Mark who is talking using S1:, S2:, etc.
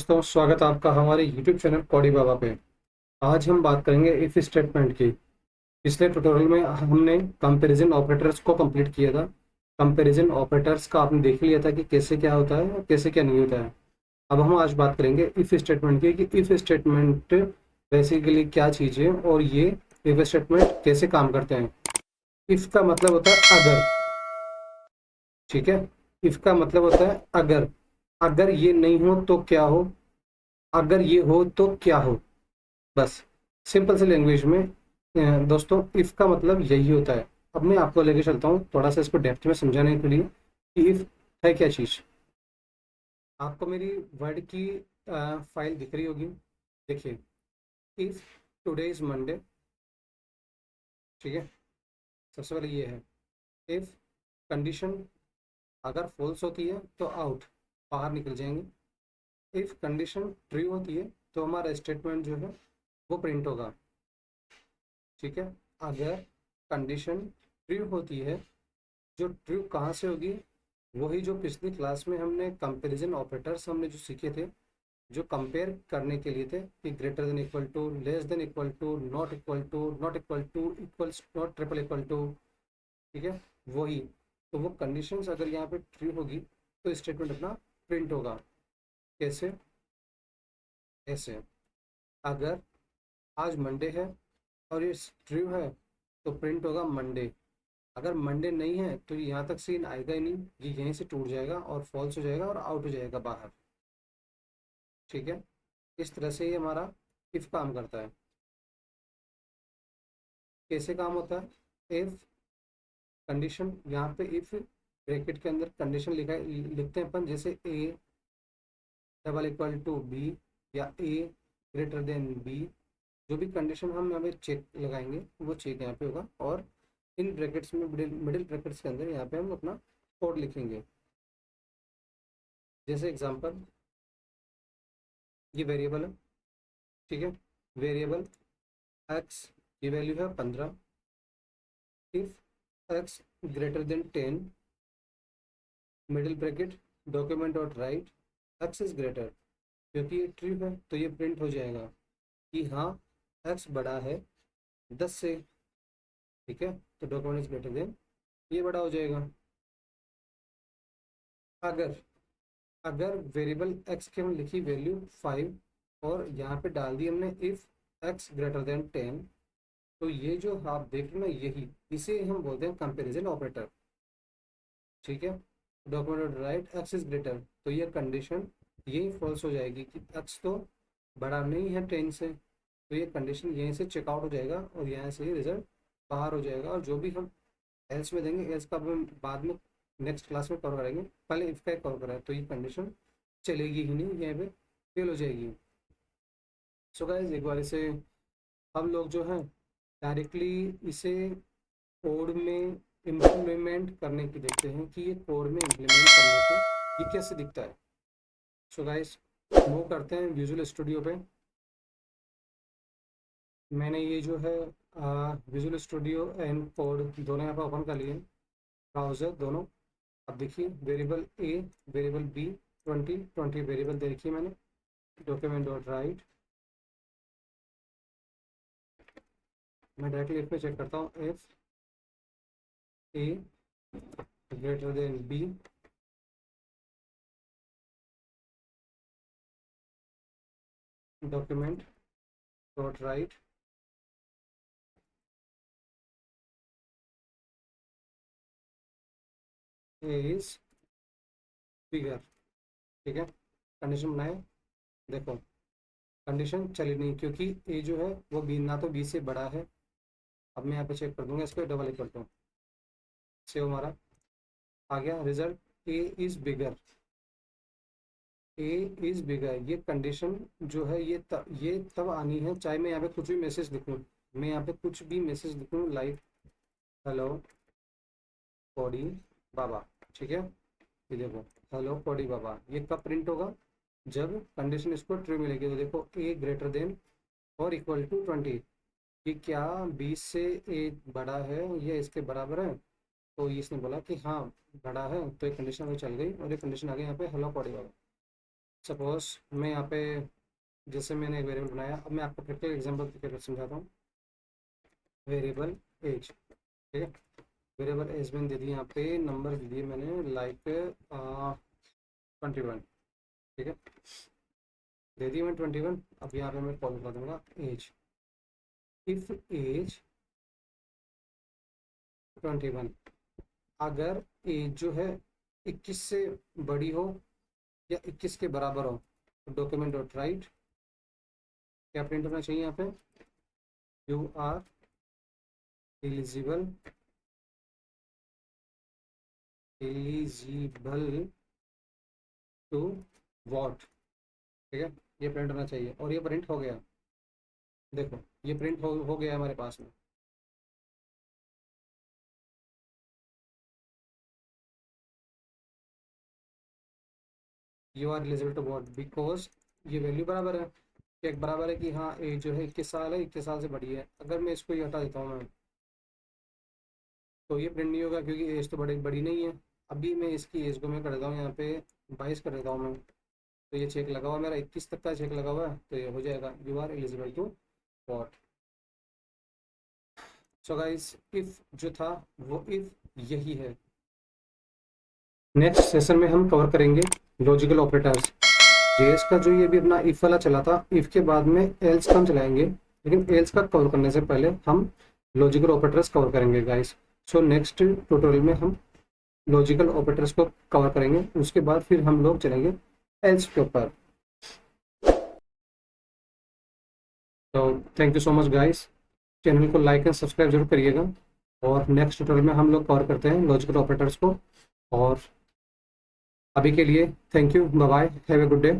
S1: दोस्तों, स्वागत है आपका हमारे YouTube चैनल कौड़ी बाबा पे। आज हम बात करेंगे इफ स्टेटमेंट की। पिछले ट्यूटोरियल में हमने कंपैरिजन ऑपरेटर्स को कंप्लीट किया था। कंपैरिजन ऑपरेटर्स का आपने देख लिया था कि कैसे क्या होता है और कैसे क्या नहीं होता है। अब हम आज बात करेंगे इफ स्टेटमेंट की कि इफ स्टेटमेंट बेसिकली क्या चीज़ है और ये इफ स्टेटमेंट कैसे काम करते हैं। इफ का मतलब होता है अगर। ठीक है, इफ का मतलब होता है अगर। अगर ये नहीं हो तो क्या हो, अगर ये हो तो क्या हो। बस सिंपल से लैंग्वेज में दोस्तों इफ़ का मतलब यही होता है। अब मैं आपको लेके चलता हूँ थोड़ा सा इसको डेप्थ में समझाने के लिए कि इफ़ है क्या चीज़। आपको मेरी वर्ड की फाइल दिख रही होगी। देखिए, इफ़ टुडे इज़ मंडे। ठीक है, सबसे पहले ये है इफ़ कंडीशन अगर फॉल्स होती है तो आउट, बाहर निकल जाएंगे। इफ़ कंडीशन ट्रू होती है तो हमारा स्टेटमेंट जो है वो प्रिंट होगा। ठीक है, अगर कंडीशन ट्रू होती है, जो ट्रू कहाँ से होगी, वही जो पिछली क्लास में हमने कंपैरिजन ऑपरेटर्स हमने जो सीखे थे, जो कंपेयर करने के लिए थे कि greater than equal to, less than equal to, not equal to, not equal to, equals not triple equal to. ठीक है, वही। तो वो कंडीशंस अगर यहाँ पे ट्रू होगी तो स्टेटमेंट अपना प्रिंट होगा। कैसे? ऐसे, अगर आज मंडे है और ये ट्रू है तो प्रिंट होगा मंडे। अगर मंडे नहीं है तो यहाँ तक सीन आएगा ही नहीं, ये यहीं से टूट जाएगा और फॉल्स हो जाएगा और आउट हो जाएगा बाहर। ठीक है, इस तरह से ये हमारा इफ काम करता है। कैसे काम होता है? इफ कंडीशन, यहाँ पे इफ ब्रैकेट के अंदर कंडीशन लिखा है, लिखते हैं अपन जैसे a double equal to b या ए ग्रेटर देन बी। जो भी कंडीशन हम यहाँ पे चेक लगाएंगे वो चेक यहाँ पे होगा, और इन ब्रैकेट्स में मिडिल मिडिल ब्रैकेट्स के अंदर यहाँ पे हम अपना कोड लिखेंगे। जैसे एग्जांपल, ये वेरिएबल है। ठीक है, वेरिएबल एक्स की वैल्यू है 15। If x greater than 10, middle bracket, document dot right x is greater. क्योंकि ये ट्रू है तो ये प्रिंट हो जाएगा कि हाँ, एक्स बड़ा है 10 से। ठीक है, तो डॉक्यूमेंट इज ग्रेटर देन, ये बड़ा हो जाएगा। अगर अगर वेरिएबल एक्स की हम लिखी वैल्यू 5 और यहाँ पे डाल दी हमने इफ एक्स ग्रेटर देन 10, तो ये जो आप देख रहे हो ना, यही इसे हम बोलते हैं कंपैरिजन ऑपरेटर। ठीक है, document right x is greater, तो ये कंडीशन यही फॉल्स हो जाएगी कि एक्स तो बड़ा नहीं है 10 से। तो ये कंडीशन यहीं से चेकआउट हो जाएगा और यहाँ से रिजल्ट बाहर हो जाएगा। और जो भी हम एल्स में देंगे, एल्स का हम बाद में नेक्स्ट क्लास में कवर करेंगे, पहले इफ का कवर करा है तो ये कंडीशन चलेगी ही नहीं, यहाँ पे फेल हो जाएगी। सो गाइस, एक बार इसे हम लोग जो है डायरेक्टली इसे कोड में इम्प्लीमेंट करने की देखते हैं कि ये कोड में इम्प्लीमेंट करने पे ये कैसे दिखता है। सो गाइस, मूव करते हैं विजुअल स्टूडियो पे। मैंने ये जो है विजुअल स्टूडियो एंड कोड दोनों यहाँ पर ओपन कर लिए, ब्राउज़र दोनों। अब देखिए, variable a, variable b, 20 variable दे रखी है मैंने। डॉक्यूमेंट डॉट राइट, मैं डायरेक्टली इफ में चेक करता हूँ। If a greater than b, document dot write is bigger. ठीक है, कंडीशन बनाए। देखो, कंडीशन चली नहीं क्योंकि ए जो है वो बी, ना तो बी से बड़ा है। अब मैं यहाँ पे चेक कर दूंगा इसको, डबल इक्वल टू से हमारा आ गया result, A is bigger. A is bigger, ये कंडीशन जो है ये तब आनी है चाहे मैं यहाँ पे कुछ भी मैसेज लिखूँ। मैं यहाँ पे कुछ भी मैसेज लिखूँ लाइक हेलो कोडी बाबा। ठीक है, ये देखो, हेलो कोडी बाबा, ये कब प्रिंट होगा? जब कंडीशन इसको ट्रू मिलेगी। तो देखो, ए ग्रेटर देन और इक्वल टू 20, कि क्या 20 से ए बड़ा है या इसके बराबर है। तो इसने बोला कि हाँ बड़ा है, तो एक कंडीशन अभी चल गई और एक कंडीशन आ गई यहाँ पे हेलो कोडी बाबा। सपोज मैं यहाँ पे जैसे मैंने एक वेरिएबल बनाया, अब मैं आपको प्रैक्टिकल एग्जांपल देकर समझाता हूँ। वेरिएबल एज, ठीक है। वेरिएबल एज मैंने दे दी, यहाँ पे नंबर दे दिए मैंने लाइक 21, ठीक है। दे दी मैं 21। अब यहाँ पे मैं कॉल कर दूंगा एज, इफ एज 21, अगर एज जो है 21 से बड़ी हो या 21 के बराबर हो तो डॉक्यूमेंट डॉट राइट क्या प्रिंट होना चाहिए यहाँ पे, you are eligible to vote, ठीक है। ये प्रिंट होना चाहिए और ये प्रिंट हो गया। देखो ये प्रिंट हो गया हमारे पास में। You are eligible to vote, because ये वैल्यू बराबर है, एक बराबर है कि हाँ एज जो है 21 साल है, 21 साल से बड़ी है। अगर मैं इसको ये हटा देता हूँ मैं, तो ये प्रिंट नहीं होगा क्योंकि एज तो बड़ी बड़ी नहीं है। अभी मैं इसकी एज को मैं कर देता हूँ यहाँ पे 22 कर देता हूँ मैं, तो ये चेक लगा हुआ मेरा 21 तक का चेक लगा हुआ है, तो ये हो जाएगा you are eligible to vote. So guys if जो था वो इफ यही है। नेक्स्ट सेशन में हम कवर करेंगे लॉजिकल ऑपरेटर्स। जेएस का जो ये भी अपना इफ वाला चला था, इफ के बाद में एल्स का हम चलाएंगे, लेकिन एल्स का कवर करने से पहले हम लॉजिकल ऑपरेटर्स कवर करेंगे गाइस। सो नेक्स्ट ट्यूटोरियल में हम लॉजिकल ऑपरेटर्स को कवर करेंगे, उसके बाद फिर हम लोग चलेंगे एल्स के ऊपर। तो thank you so much guys, channel को लाइक एंड सब्सक्राइब जरूर करिएगा। और नेक्स्ट ट्यूटोरियल में हम लोग कवर करते हैं लॉजिकल ऑपरेटर्स को। और अभी के लिए thank you, bye bye, have a good day.